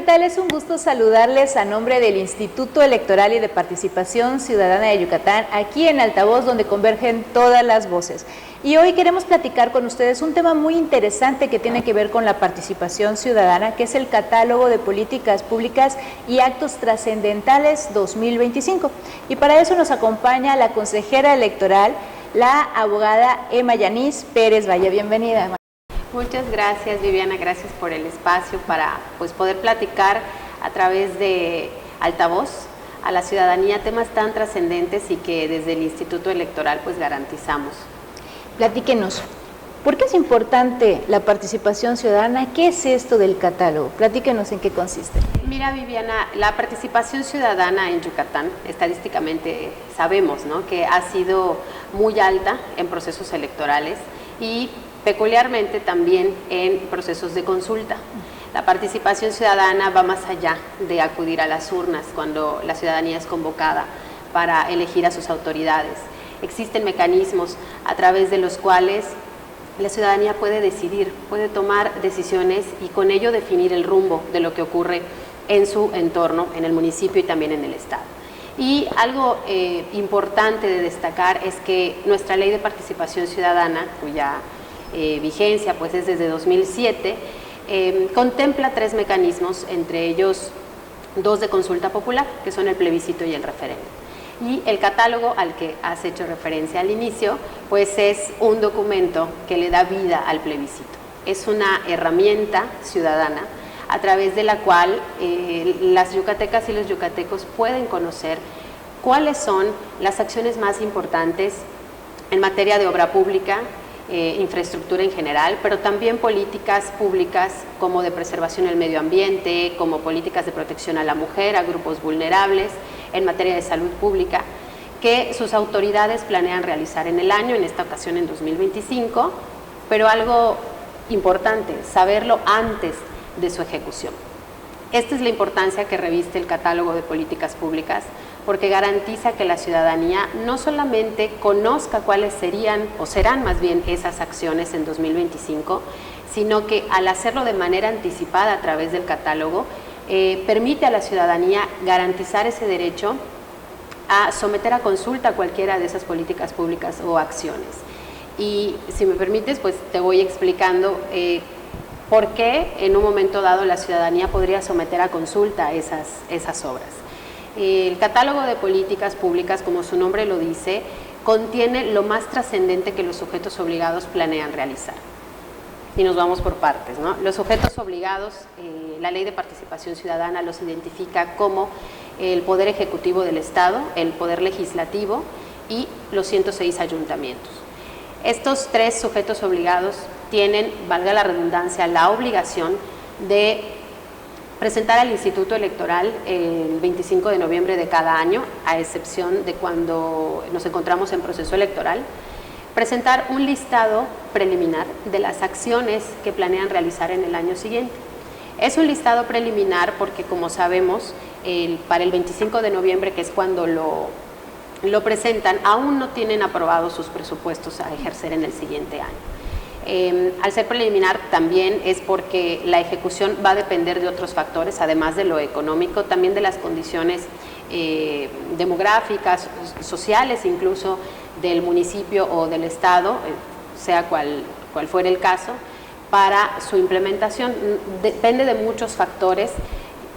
tal? Es un gusto saludarles a nombre del Instituto Electoral y de Participación Ciudadana de Yucatán, aquí en Altavoz, donde convergen todas las voces. Y hoy queremos platicar con ustedes un tema muy interesante que tiene que ver con la participación ciudadana, que es el Catálogo de Políticas Públicas y Actos Trascendentales 2025. Y para eso nos acompaña la consejera electoral, la abogada Emma Yanis Pérez Valle. Bienvenida, Emma. Muchas gracias, Viviana, gracias por el espacio para poder platicar a través de Altavoz a la ciudadanía temas tan trascendentes y que desde el Instituto Electoral garantizamos. Platíquenos, ¿por qué es importante la participación ciudadana? ¿Qué es esto del catálogo? Platíquenos en qué consiste. Mira, Viviana, la participación ciudadana en Yucatán, estadísticamente sabemos, ¿no?, que ha sido muy alta en procesos electorales y peculiarmente también en procesos de consulta. La participación ciudadana va más allá de acudir a las urnas cuando la ciudadanía es convocada para elegir a sus autoridades. Existen mecanismos a través de los cuales la ciudadanía puede decidir, puede tomar decisiones y con ello definir el rumbo de lo que ocurre en su entorno, en el municipio y también en el estado. Y algo importante de destacar es que nuestra ley de participación ciudadana, cuya vigencia es desde 2007, contempla 3 mecanismos, entre ellos 2 de consulta popular, que son el plebiscito y el referéndum. Y el catálogo al que has hecho referencia al inicio, es un documento que le da vida al plebiscito. Es una herramienta ciudadana a través de la cual las yucatecas y los yucatecos pueden conocer cuáles son las acciones más importantes en materia de obra pública, infraestructura en general, pero también políticas públicas como de preservación del medio ambiente, como políticas de protección a la mujer, a grupos vulnerables, en materia de salud pública, que sus autoridades planean realizar en el año, en esta ocasión en 2025, pero algo importante, saberlo antes de su ejecución. Esta es la importancia que reviste el catálogo de políticas públicas, porque garantiza que la ciudadanía no solamente conozca cuáles serían o serán más bien esas acciones en 2025, sino que al hacerlo de manera anticipada a través del catálogo, permite a la ciudadanía garantizar ese derecho a someter a consulta cualquiera de esas políticas públicas o acciones. Y si me permites, te voy explicando por qué en un momento dado la ciudadanía podría someter a consulta esas obras. El catálogo de políticas públicas, como su nombre lo dice, contiene lo más trascendente que los sujetos obligados planean realizar. Y nos vamos por partes, ¿no? Los sujetos obligados, la Ley de Participación Ciudadana los identifica como el Poder Ejecutivo del Estado, el Poder Legislativo y los 106 ayuntamientos. Estos 3 sujetos obligados tienen, valga la redundancia, la obligación de presentar al Instituto Electoral el 25 de noviembre de cada año, a excepción de cuando nos encontramos en proceso electoral, presentar un listado preliminar de las acciones que planean realizar en el año siguiente. Es un listado preliminar porque, como sabemos, para el 25 de noviembre, que es cuando lo presentan, aún no tienen aprobados sus presupuestos a ejercer en el siguiente año. Al ser preliminar también es porque la ejecución va a depender de otros factores, además de lo económico, también de las condiciones demográficas, sociales, incluso del municipio o del estado, sea cual fuera el caso, para su implementación. Depende de muchos factores,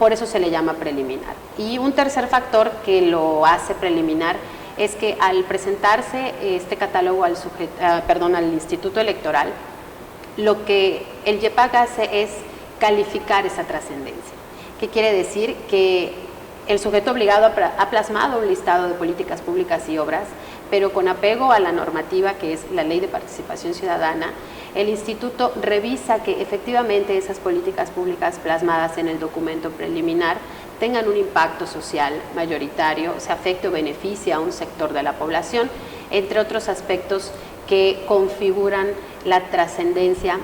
por eso se le llama preliminar. Y un tercer factor que lo hace preliminar es que al presentarse este catálogo al Instituto Electoral, lo que el YEPAC hace es calificar esa trascendencia. ¿Qué quiere decir? Que el sujeto obligado ha plasmado un listado de políticas públicas y obras, pero con apego a la normativa que es la Ley de Participación Ciudadana, el Instituto revisa que efectivamente esas políticas públicas plasmadas en el documento preliminar tengan un impacto social mayoritario, se afecte o beneficie a un sector de la población, entre otros aspectos que configuran la trascendencia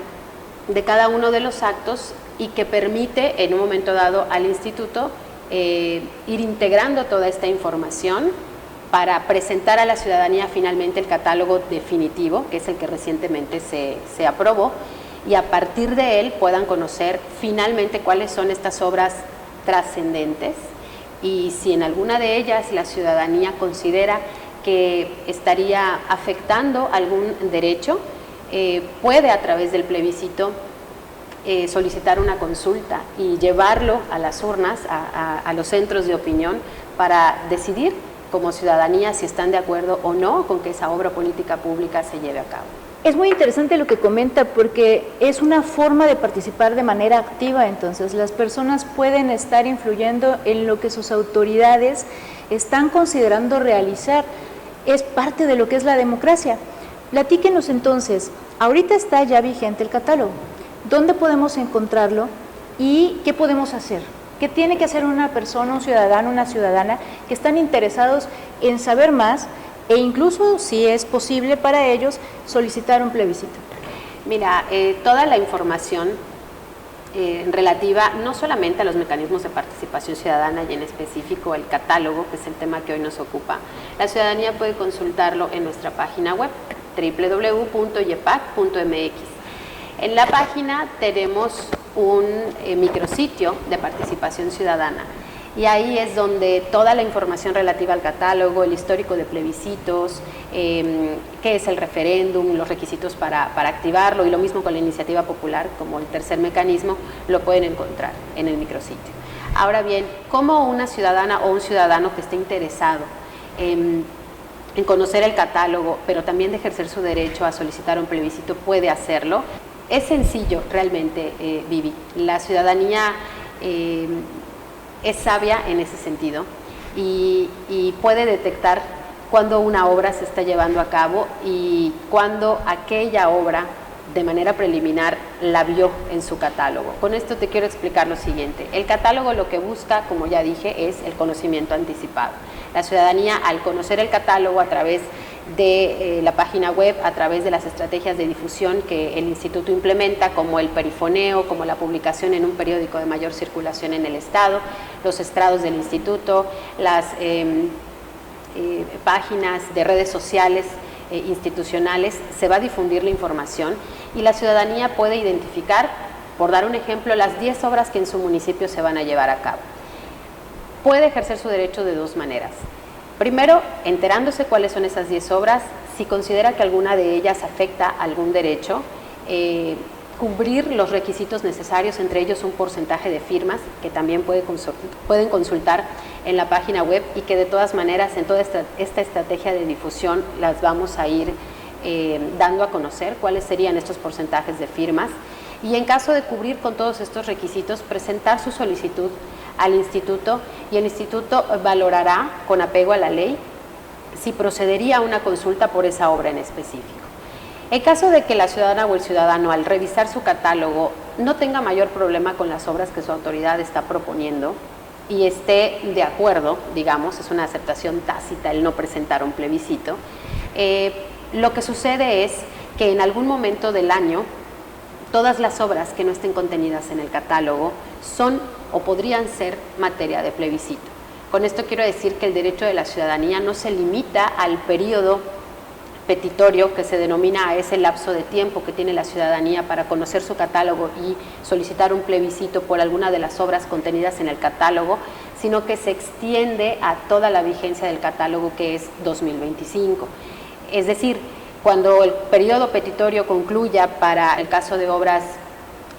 de cada uno de los actos y que permite en un momento dado al Instituto ir integrando toda esta información para presentar a la ciudadanía finalmente el catálogo definitivo, que es el que recientemente se aprobó, y a partir de él puedan conocer finalmente cuáles son estas obras trascendentes, y si en alguna de ellas la ciudadanía considera que estaría afectando algún derecho, puede a través del plebiscito solicitar una consulta y llevarlo a las urnas, a los centros de opinión, para decidir como ciudadanía si están de acuerdo o no con que esa obra política pública se lleve a cabo. Es muy interesante lo que comenta, porque es una forma de participar de manera activa. Entonces las personas pueden estar influyendo en lo que sus autoridades están considerando realizar. Es parte de lo que es la democracia. Platíquenos entonces, ahorita está ya vigente el catálogo. ¿Dónde podemos encontrarlo y qué podemos hacer? ¿Qué tiene que hacer una persona, un ciudadano, una ciudadana que están interesados en saber más e incluso, si es posible para ellos, solicitar un plebiscito? Mira, toda la información relativa no solamente a los mecanismos de participación ciudadana y en específico el catálogo, que es el tema que hoy nos ocupa, la ciudadanía puede consultarlo en nuestra página web www.yepac.mx. En la página tenemos un micrositio de participación ciudadana, y ahí es donde toda la información relativa al catálogo, el histórico de plebiscitos, qué es el referéndum, los requisitos para activarlo, y lo mismo con la iniciativa popular como el tercer mecanismo, lo pueden encontrar en el micrositio. Ahora bien, ¿cómo una ciudadana o un ciudadano que esté interesado en conocer el catálogo, pero también de ejercer su derecho a solicitar un plebiscito, puede hacerlo? Es sencillo realmente, Vivi. La ciudadanía es sabia en ese sentido y puede detectar cuando una obra se está llevando a cabo y cuando aquella obra de manera preliminar la vio en su catálogo. Con esto te quiero explicar lo siguiente. El catálogo lo que busca, como ya dije, es el conocimiento anticipado. La ciudadanía, al conocer el catálogo a través de la página web, a través de las estrategias de difusión que el instituto implementa, como el perifoneo, como la publicación en un periódico de mayor circulación en el estado, los estrados del instituto, las páginas de redes sociales institucionales, se va a difundir la información y la ciudadanía puede identificar, por dar un ejemplo, las 10 obras que en su municipio se van a llevar a cabo. Puede ejercer su derecho de dos maneras. Primero, enterándose cuáles son esas 10 obras, si considera que alguna de ellas afecta algún derecho, cubrir los requisitos necesarios, entre ellos un porcentaje de firmas, que también pueden consultar en la página web, y que de todas maneras en toda esta estrategia de difusión las vamos a ir dando a conocer cuáles serían estos porcentajes de firmas, y en caso de cubrir con todos estos requisitos, presentar su solicitud al instituto, y el instituto valorará, con apego a la ley, si procedería a una consulta por esa obra en específico. En caso de que la ciudadana o el ciudadano, al revisar su catálogo, no tenga mayor problema con las obras que su autoridad está proponiendo y esté de acuerdo, digamos, es una aceptación tácita el no presentar un plebiscito, lo que sucede es que en algún momento del año, todas las obras que no estén contenidas en el catálogo son o podrían ser materia de plebiscito. Con esto quiero decir que el derecho de la ciudadanía no se limita al periodo petitorio, que se denomina a ese lapso de tiempo que tiene la ciudadanía para conocer su catálogo y solicitar un plebiscito por alguna de las obras contenidas en el catálogo, sino que se extiende a toda la vigencia del catálogo, que es 2025. Es decir, cuando el periodo petitorio concluya para el caso de obras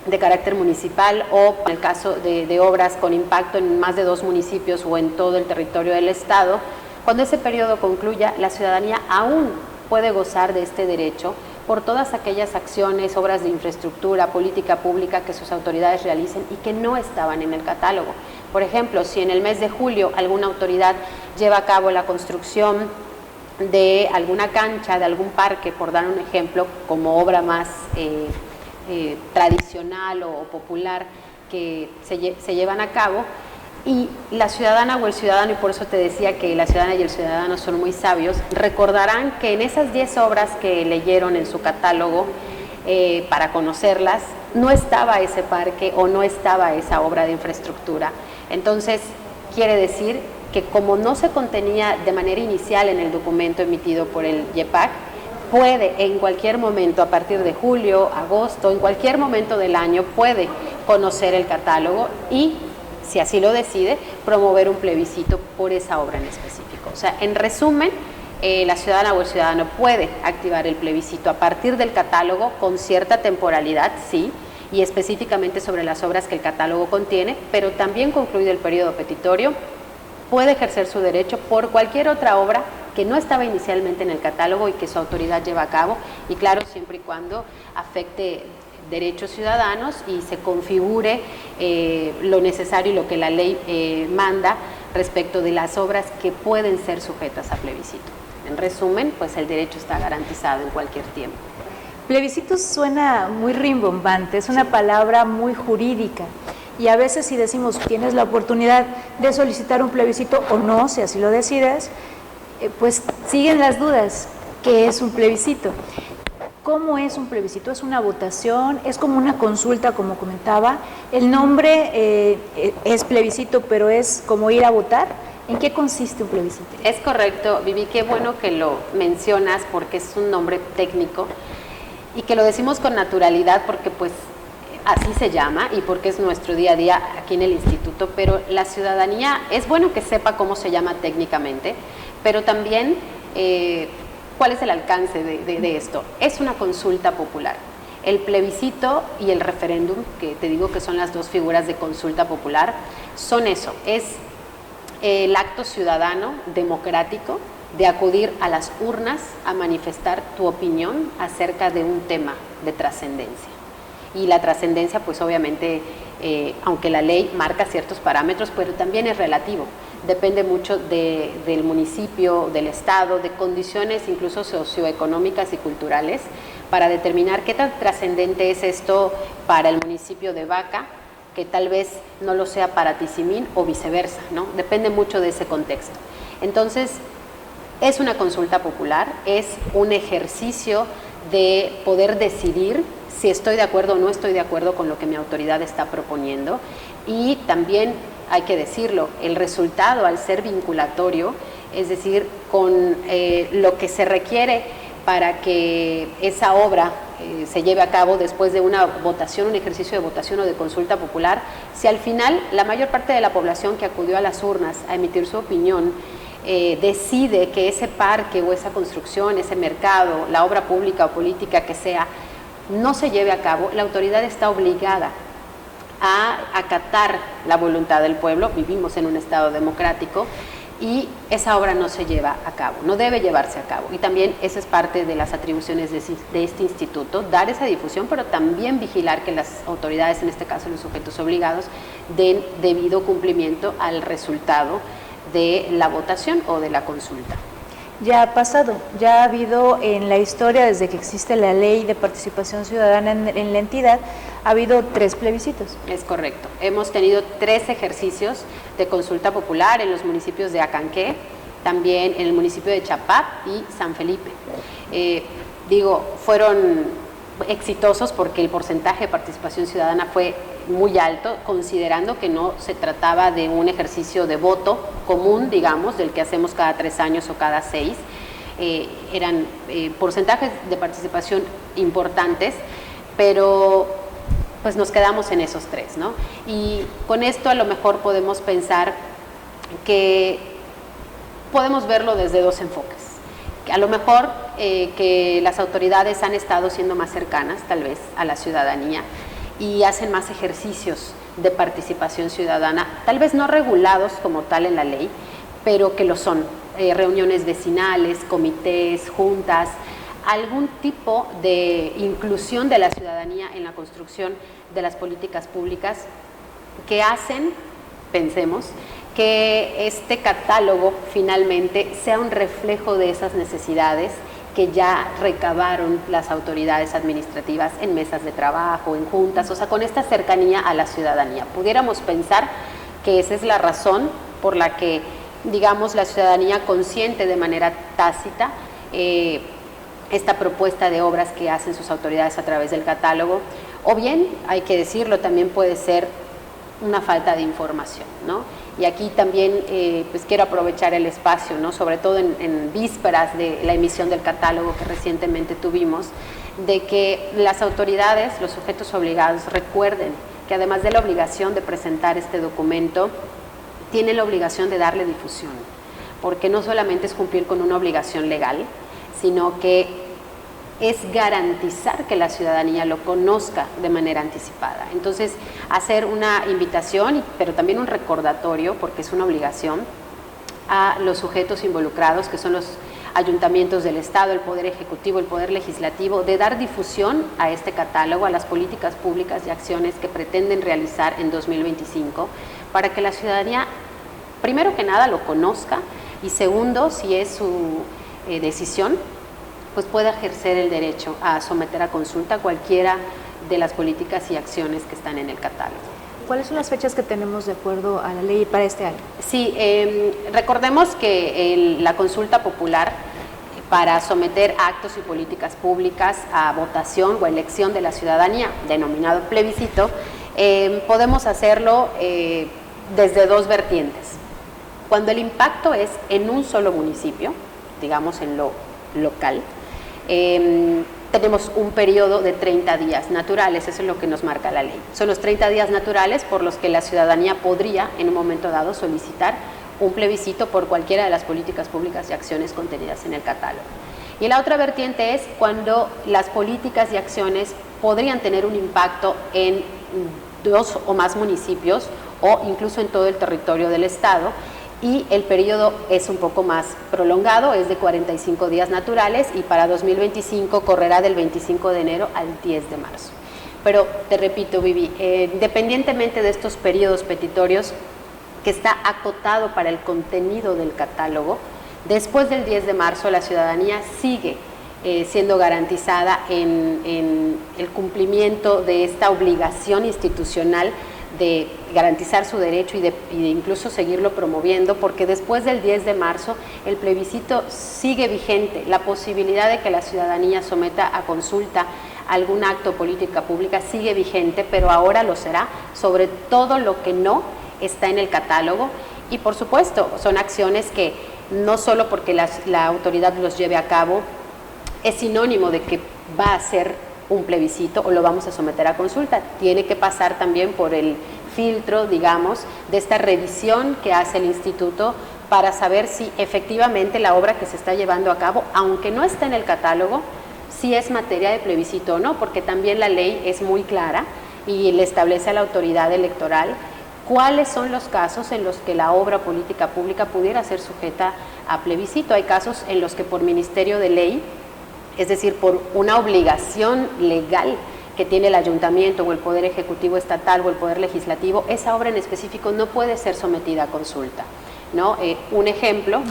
de carácter municipal o en el caso de obras con impacto en más de 2 municipios o en todo el territorio del estado, cuando ese periodo concluya, la ciudadanía aún puede gozar de este derecho por todas aquellas acciones, obras de infraestructura, política pública que sus autoridades realicen y que no estaban en el catálogo. Por ejemplo, si en el mes de julio alguna autoridad lleva a cabo la construcción de alguna cancha, de algún parque, por dar un ejemplo, como obra más tradicional o popular que se llevan a cabo, y la ciudadana o el ciudadano, y por eso te decía que la ciudadana y el ciudadano son muy sabios, recordarán que en esas 10 obras que leyeron en su catálogo, para conocerlas, no estaba ese parque o no estaba esa obra de infraestructura. Entonces, quiere decir que como no se contenía de manera inicial en el documento emitido por el YEPAC, puede en cualquier momento, a partir de julio, agosto, en cualquier momento del año, puede conocer el catálogo y, si así lo decide, promover un plebiscito por esa obra en específico. O sea, en resumen, la ciudadana o el ciudadano puede activar el plebiscito a partir del catálogo con cierta temporalidad, sí, y específicamente sobre las obras que el catálogo contiene, pero también concluido el periodo petitorio, puede ejercer su derecho por cualquier otra obra que no estaba inicialmente en el catálogo y que su autoridad lleva a cabo, y claro, siempre y cuando afecte derechos ciudadanos y se configure lo necesario y lo que la ley manda respecto de las obras que pueden ser sujetas a plebiscito. En resumen, pues el derecho está garantizado en cualquier tiempo. Plebiscito suena muy rimbombante, es una palabra muy jurídica. Y a veces si decimos tienes la oportunidad de solicitar un plebiscito o no, si así lo decides, pues siguen las dudas. ¿Qué es un plebiscito? ¿Cómo es un plebiscito? ¿Es una votación? ¿Es como una consulta, como comentaba? El nombre es plebiscito, pero es como ir a votar. ¿En qué consiste un plebiscito? Es correcto, Vivi, qué bueno que lo mencionas porque es un nombre técnico y que lo decimos con naturalidad porque pues así se llama y porque es nuestro día a día aquí en el instituto, pero la ciudadanía es bueno que sepa cómo se llama técnicamente, pero también cuál es el alcance de esto. Es una consulta popular. El plebiscito y el referéndum, que te digo que son las dos figuras de consulta popular, son eso, es el acto ciudadano democrático de acudir a las urnas a manifestar tu opinión acerca de un tema de trascendencia. Y la trascendencia, pues obviamente, aunque la ley marca ciertos parámetros, pero también es relativo. Depende mucho del municipio, del estado, de condiciones incluso socioeconómicas y culturales, para determinar qué tan trascendente es esto para el municipio de Vaca, que tal vez no lo sea para Tizimín o viceversa, ¿no? Depende mucho de ese contexto. Entonces, es una consulta popular, es un ejercicio de poder decidir si estoy de acuerdo o no estoy de acuerdo con lo que mi autoridad está proponiendo, y también hay que decirlo, el resultado al ser vinculatorio, es decir, con lo que se requiere para que esa obra se lleve a cabo después de una votación, un ejercicio de votación o de consulta popular, si al final la mayor parte de la población que acudió a las urnas a emitir su opinión decide que ese parque o esa construcción, ese mercado, la obra pública o política que sea, no se lleve a cabo, la autoridad está obligada a acatar la voluntad del pueblo. Vivimos en un estado democrático y esa obra no se lleva a cabo, no debe llevarse a cabo. Y también esa es parte de las atribuciones de este instituto, dar esa difusión, pero también vigilar que las autoridades, en este caso los sujetos obligados, den debido cumplimiento al resultado de la votación o de la consulta. Ya ha pasado, ya ha habido en la historia, desde que existe la ley de participación ciudadana en la entidad, ha habido 3 plebiscitos. Es correcto. Hemos tenido 3 ejercicios de consulta popular en los municipios de Acanqué, también en el municipio de Chapap y San Felipe. Fueron exitosos porque el porcentaje de participación ciudadana fue muy alto, considerando que no se trataba de un ejercicio de voto común, digamos, del que hacemos cada 3 años o cada 6. Eran porcentajes de participación importantes, pero pues nos quedamos en esos 3, ¿no? Y con esto a lo mejor podemos pensar que podemos verlo desde 2 enfoques. A lo mejor que las autoridades han estado siendo más cercanas, tal vez, a la ciudadanía y hacen más ejercicios de participación ciudadana, tal vez no regulados como tal en la ley, pero que lo son. Reuniones vecinales, comités, juntas, algún tipo de inclusión de la ciudadanía en la construcción de las políticas públicas que hacen, pensemos, que este catálogo finalmente sea un reflejo de esas necesidades que ya recabaron las autoridades administrativas en mesas de trabajo, en juntas, o sea, con esta cercanía a la ciudadanía. Pudiéramos pensar que esa es la razón por la que, digamos, la ciudadanía consiente de manera tácita esta propuesta de obras que hacen sus autoridades a través del catálogo, o bien, hay que decirlo, también puede ser una falta de información, ¿no? Y aquí también pues quiero aprovechar el espacio, ¿no? Sobre todo en vísperas de la emisión del catálogo que recientemente tuvimos, de que las autoridades, los sujetos obligados, recuerden que además de la obligación de presentar este documento, tiene la obligación de darle difusión, porque no solamente es cumplir con una obligación legal, sino que es garantizar que la ciudadanía lo conozca de manera anticipada. Entonces, hacer una invitación, pero también un recordatorio, porque es una obligación, a los sujetos involucrados, que son los ayuntamientos del Estado, el Poder Ejecutivo, el Poder Legislativo, de dar difusión a este catálogo, a las políticas públicas y acciones que pretenden realizar en 2025, para que la ciudadanía, primero que nada, lo conozca, y segundo, si es su decisión, pues pueda ejercer el derecho a someter a consulta cualquiera de las políticas y acciones que están en el catálogo. ¿Cuáles son las fechas que tenemos de acuerdo a la ley para este año? Sí, recordemos que la consulta popular para someter actos y políticas públicas a votación o elección de la ciudadanía, denominado plebiscito, podemos hacerlo desde dos vertientes. Cuando el impacto es en un solo municipio, digamos en lo local, tenemos un periodo de 30 días naturales, eso es lo que nos marca la ley. Son los 30 días naturales por los que la ciudadanía podría en un momento dado solicitar un plebiscito por cualquiera de las políticas públicas y acciones contenidas en el catálogo. Y la otra vertiente es cuando las políticas y acciones podrían tener un impacto en 2 o más municipios o incluso en todo el territorio del Estado, y el periodo es un poco más prolongado, es de 45 días naturales, y para 2025 correrá del 25 de enero al 10 de marzo. Pero te repito, Vivi, independientemente de estos periodos petitorios, que está acotado para el contenido del catálogo, después del 10 de marzo la ciudadanía sigue siendo garantizada en el cumplimiento de esta obligación institucional de garantizar su derecho y de incluso seguirlo promoviendo, porque después del 10 de marzo el plebiscito sigue vigente. La posibilidad de que la ciudadanía someta a consulta algún acto o política pública sigue vigente, pero ahora lo será sobre todo lo que no está en el catálogo, y por supuesto son acciones que no solo porque la autoridad los lleve a cabo es sinónimo de que va a ser un plebiscito o lo vamos a someter a consulta. Tiene que pasar también por el filtro, digamos, de esta revisión que hace el instituto para saber si efectivamente la obra que se está llevando a cabo, aunque no está en el catálogo, si es materia de plebiscito o no, porque también la ley es muy clara y le establece a la autoridad electoral cuáles son los casos en los que la obra política pública pudiera ser sujeta a plebiscito. Hay casos en los que por ministerio de ley, es decir, por una obligación legal que tiene el ayuntamiento o el Poder Ejecutivo estatal o el Poder Legislativo, esa obra en específico no puede ser sometida a consulta, ¿no? Un ejemplo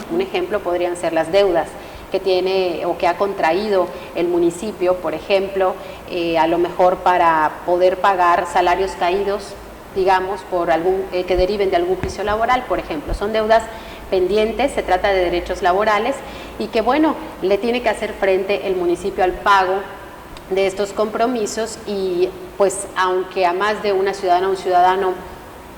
podrían ser las deudas que tiene o que ha contraído el municipio, por ejemplo, a lo mejor para poder pagar salarios caídos, digamos, por que deriven de algún juicio laboral, por ejemplo. Son deudas pendientes, se trata de derechos laborales, y que, bueno, le tiene que hacer frente el municipio al pago de estos compromisos, y pues aunque a más de una ciudadana o un ciudadano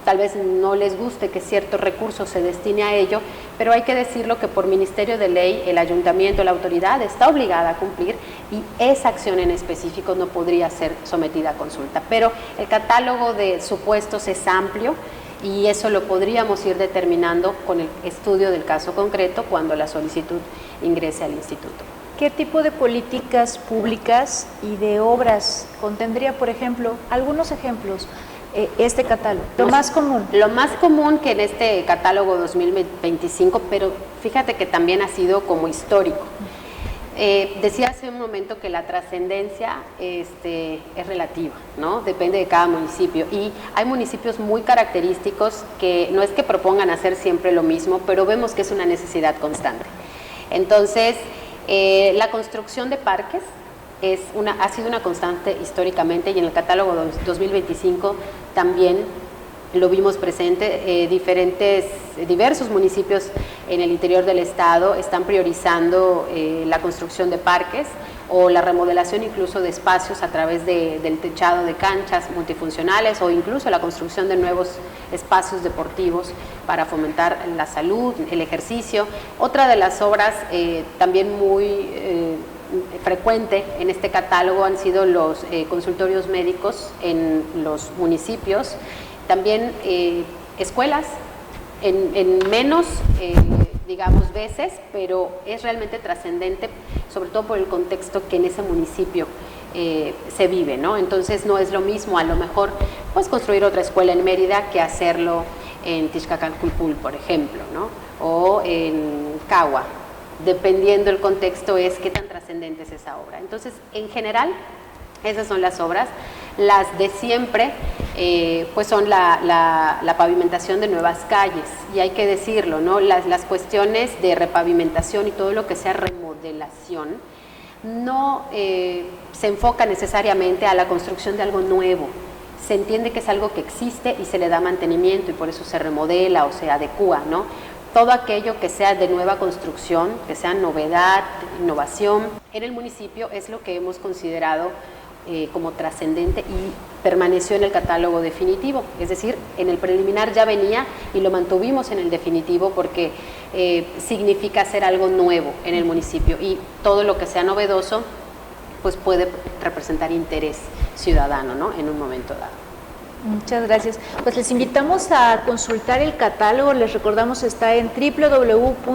tal vez no les guste que ciertos recursos se destine a ello, pero hay que decirlo que por ministerio de ley el ayuntamiento, la autoridad está obligada a cumplir, y esa acción en específico no podría ser sometida a consulta. Pero el catálogo de supuestos es amplio, y eso lo podríamos ir determinando con el estudio del caso concreto cuando la solicitud ingrese al instituto. ¿Qué tipo de políticas públicas y de obras contendría, por ejemplo, algunos ejemplos, este catálogo? Lo más común. Lo más común que en este catálogo 2025, pero fíjate que también ha sido como histórico. Decía hace un momento que la trascendencia es relativa, ¿no? Depende de cada municipio, y hay municipios muy característicos que no es que propongan hacer siempre lo mismo, pero vemos que es una necesidad constante. Entonces, la construcción de parques ha sido una constante históricamente, y en el catálogo 2025 también lo vimos presente. Diversos municipios en el interior del estado están priorizando la construcción de parques o la remodelación incluso de espacios a través del techado de canchas multifuncionales, o incluso la construcción de nuevos espacios deportivos para fomentar la salud, el ejercicio. Otra de las obras también muy frecuente en este catálogo han sido los consultorios médicos en los municipios, también escuelas, en menos, digamos, veces, pero es realmente trascendente, sobre todo por el contexto que en ese municipio se vive, ¿no? Entonces no es lo mismo a lo mejor pues construir otra escuela en Mérida que hacerlo en Tixcacalculpul, por ejemplo, ¿no? O en Cagua, dependiendo el contexto es qué tan trascendente es esa obra. Entonces, en general, esas son las obras. Las de siempre, pues son la pavimentación de nuevas calles, y hay que decirlo, ¿no? Las cuestiones de repavimentación y todo lo que sea remodelación no se enfoca necesariamente a la construcción de algo nuevo. Se entiende que es algo que existe y se le da mantenimiento y por eso se remodela o se adecúa, ¿no? Todo aquello que sea de nueva construcción, que sea novedad, innovación, en el municipio es lo que hemos considerado como trascendente y permaneció en el catálogo definitivo. Es decir, en el preliminar ya venía y lo mantuvimos en el definitivo porque significa hacer algo nuevo en el municipio, y todo lo que sea novedoso pues puede representar interés ciudadano, ¿no? En un momento dado. Muchas gracias. Pues les invitamos a consultar el catálogo, les recordamos está en www.yepac.mx.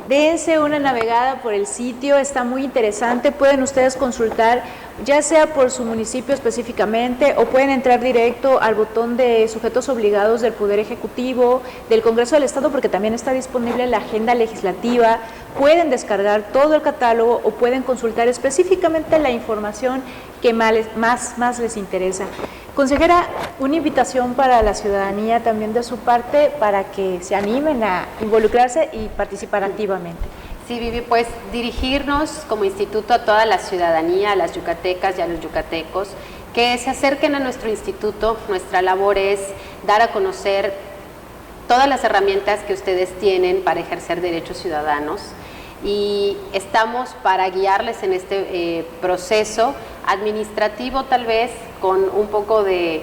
Dense una navegada por el sitio, está muy interesante, pueden ustedes consultar ya sea por su municipio específicamente o pueden entrar directo al botón de sujetos obligados del Poder Ejecutivo, del Congreso del Estado, porque también está disponible la agenda legislativa, pueden descargar todo el catálogo o pueden consultar específicamente la información que más les interesa. Consejera, una invitación para la ciudadanía también de su parte para que se animen a involucrarse y participar activamente. Sí, Vivi, pues dirigirnos como instituto a toda la ciudadanía, a las yucatecas y a los yucatecos, que se acerquen a nuestro instituto. Nuestra labor es dar a conocer todas las herramientas que ustedes tienen para ejercer derechos ciudadanos, y estamos para guiarles en este proceso administrativo, tal vez con un poco de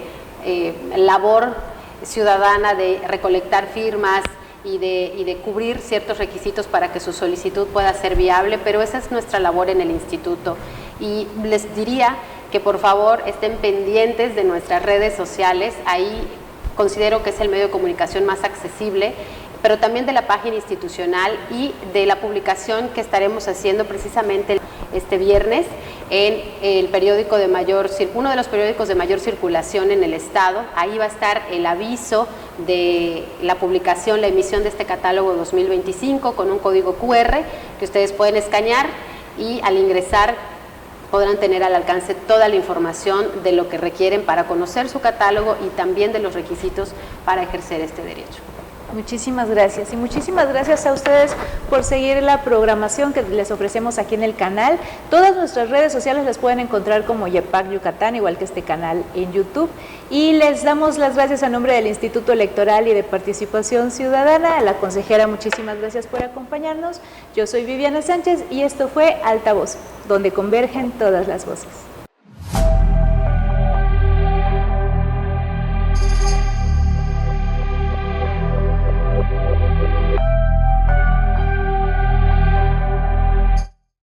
labor ciudadana de recolectar firmas y de cubrir ciertos requisitos para que su solicitud pueda ser viable, pero esa es nuestra labor en el instituto. Y les diría que por favor estén pendientes de nuestras redes sociales, ahí considero que es el medio de comunicación más accesible, pero también de la página institucional y de la publicación que estaremos haciendo precisamente este viernes en el periódico de uno de los periódicos de mayor circulación en el estado. Ahí va a estar el aviso de la publicación, la emisión de este catálogo 2025 con un código QR que ustedes pueden escanear, y al ingresar podrán tener al alcance toda la información de lo que requieren para conocer su catálogo y también de los requisitos para ejercer este derecho. Muchísimas gracias, y muchísimas gracias a ustedes por seguir la programación que les ofrecemos aquí en el canal. Todas nuestras redes sociales las pueden encontrar como YEPAC Yucatán, igual que este canal en YouTube, y les damos las gracias a nombre del Instituto Electoral y de Participación Ciudadana. A la consejera, muchísimas gracias por acompañarnos. Yo soy Viviana Sánchez y esto fue Altavoz, donde convergen todas las voces.